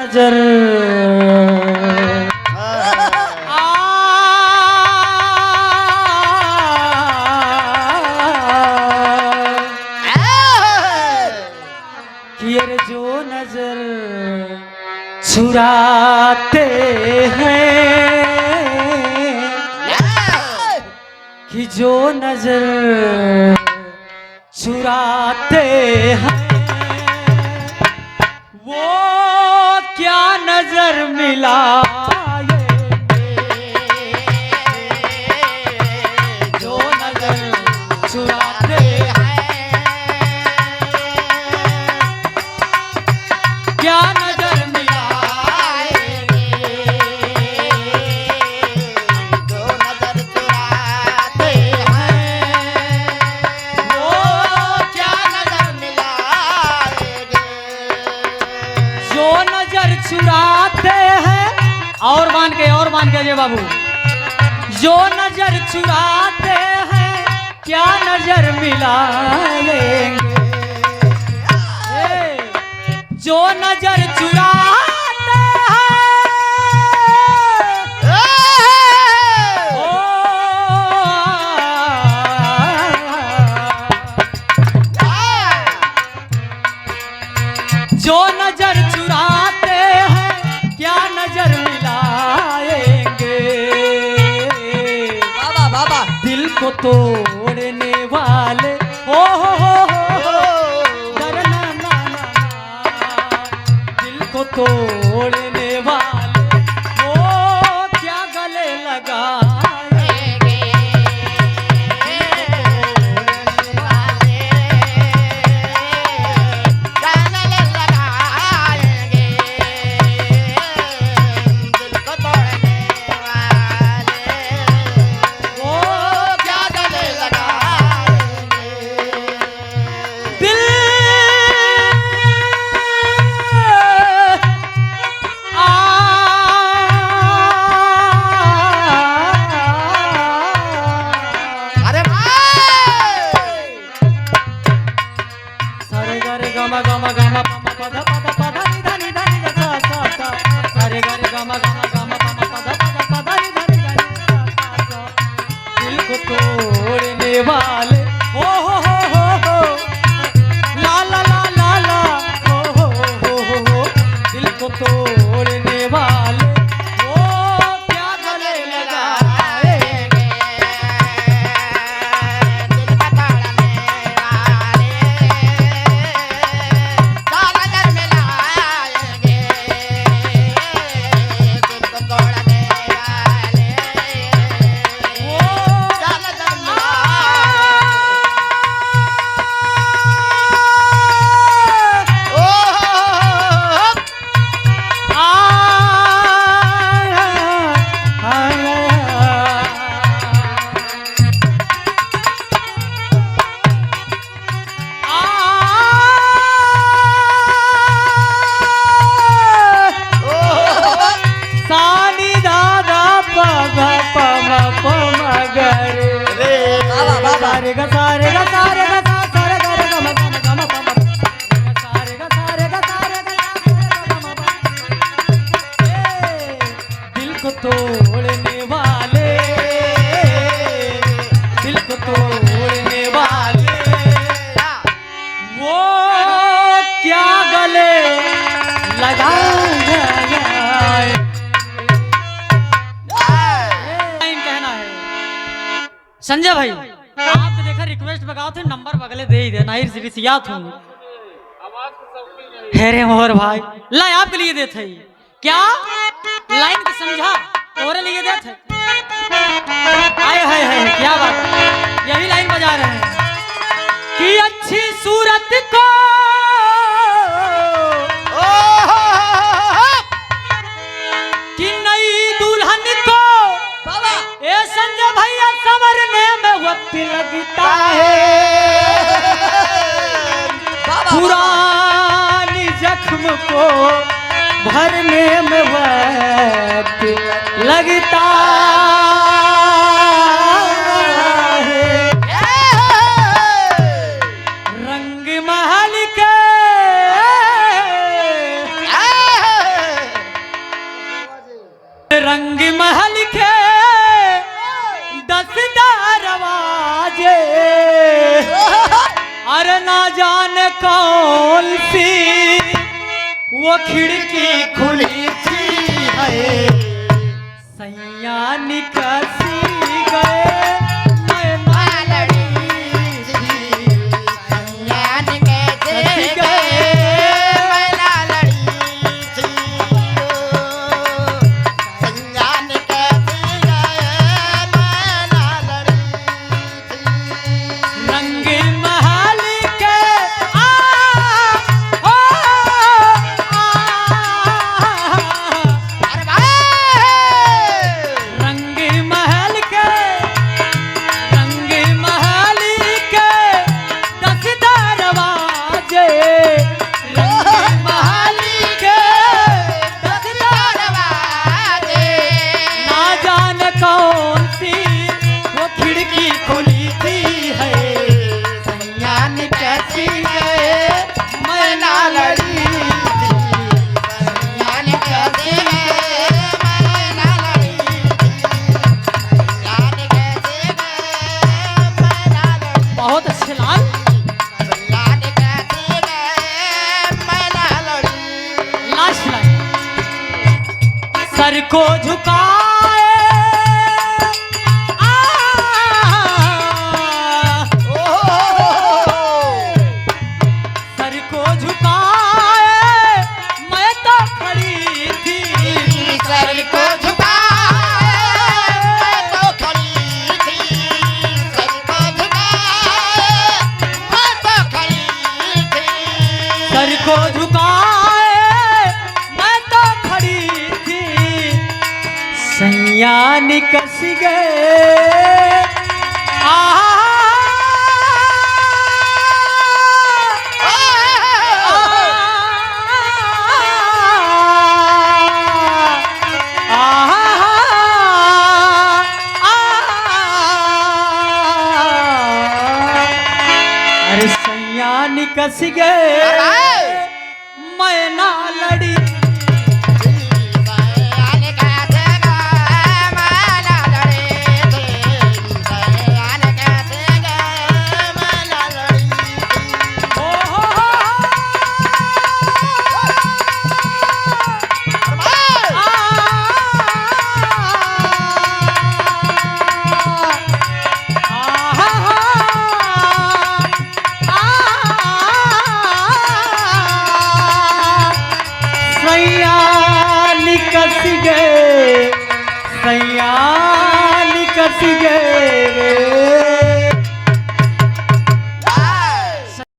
नजर कि जो नजर चुराते हैं कि जो नजर चुराते हैं वो क्या नजर मिला जो नजर चुराते हैं क्या नजर मिला जो नजर चुराते हैं वो क्या नजर मिलाएंगे। जो नजर चुराते हैं और मान के जे बाबू जो नजर चुराते हैं क्या नजर मिलाएंगे जो नजर चुराते हैं जो नजर चुराते हैं क्या नजर मिलाएंगे बाबा बाबा दिल को तोड़ने वाले हो डरना ना दिल को तोड़ने वाले वो क्या गले लगाएंगे गाने लगाएंगे दिल को तोड़ने वाले वो क्या गले लगाएंगे। दिल अरे भाई सारे गारे गामा गामा गामा पमा पदा पदा पदा नि धनि धनि ग सा सा सा सारे गारे गामा गामा गामा पमा पदा पदा पदा नि धनि धनि ग सा सा दिल को तोड़ने वाले हो ला ला ला ला ला हो दिल को तोड़ने वाले वो क्या गले लगाएंगे दिल को तोड़ने वाले क्या नजर मिलाएंगे दिल को तोड़ने वाले वो क्या नजर मिलाएंगे। सानी दादा पगा पमा पमा गरे बाबा, बाबा। सारे ग सारे ग सारे ग सा सारे ग रे ग म ग म ग म प म सारे ग सारे ग सारे ग ग म प दिल को तोड़ने वाले दिल को तोड़ने वाले वो क्या गले लगाए लाइन कहना है संजय भाई आप देखा रिक्वेस्ट बगाओ थे नंबर बगले दे ही दे नाहिर सिरिसिया थू हेरे मोहर भाई ला आपके लिए दे थे क्या लाइन को समझा तोरे लिए दे थे आए हाय हाय क्या बात यही लाइन बजा रहे हैं कि अच्छी सूरत को कि नई दुल्हन को बाबा ए संजय भैया संवरने में वक्त लगता है बाबा पुरानी जख्म को भरने में वक्त लगता है रंग महल के जाने कौन सी वो खिड़की खुली थी है सैया निकसी गए मैं मालड़ी थी संज्ञान कैसे गए मैं लालड़ी थी संज्ञान कैसे गए मैं लालड़ी थी रंग महल के ओ अरे भाई रंग महल के रंग महल के 10 दरवाजे रंग महल के 10 दरवाजे ना जाने कौन सी वो खिड़की खुली थी है सैयान कैसी गए मैं ना लड़ी संज्ञान कैसे गए मैं लालड़ी संज्ञान कैसे गए मैं लालड़ी बहुत अच्छे लाल संज्ञान कैसे गए मैं लालड़ी लास्ट लाइन सर को झुकाए आ, सर को झुकाए मैं तो खड़ी थी सर को झुकाए मैं तो खड़ी थी सर को झुकाए मैं तो खड़ी थी सर को झुकाए मैं तो खड़ी थी सैया निकस गए अरे सैया निकस गए मैं ना लड़ी संज्ञान कैसे गए मैं लालड़ी थी संज्ञान कैसे गए मैं लालड़ी थी ओ हो सैया निकस गए सैया निकस गए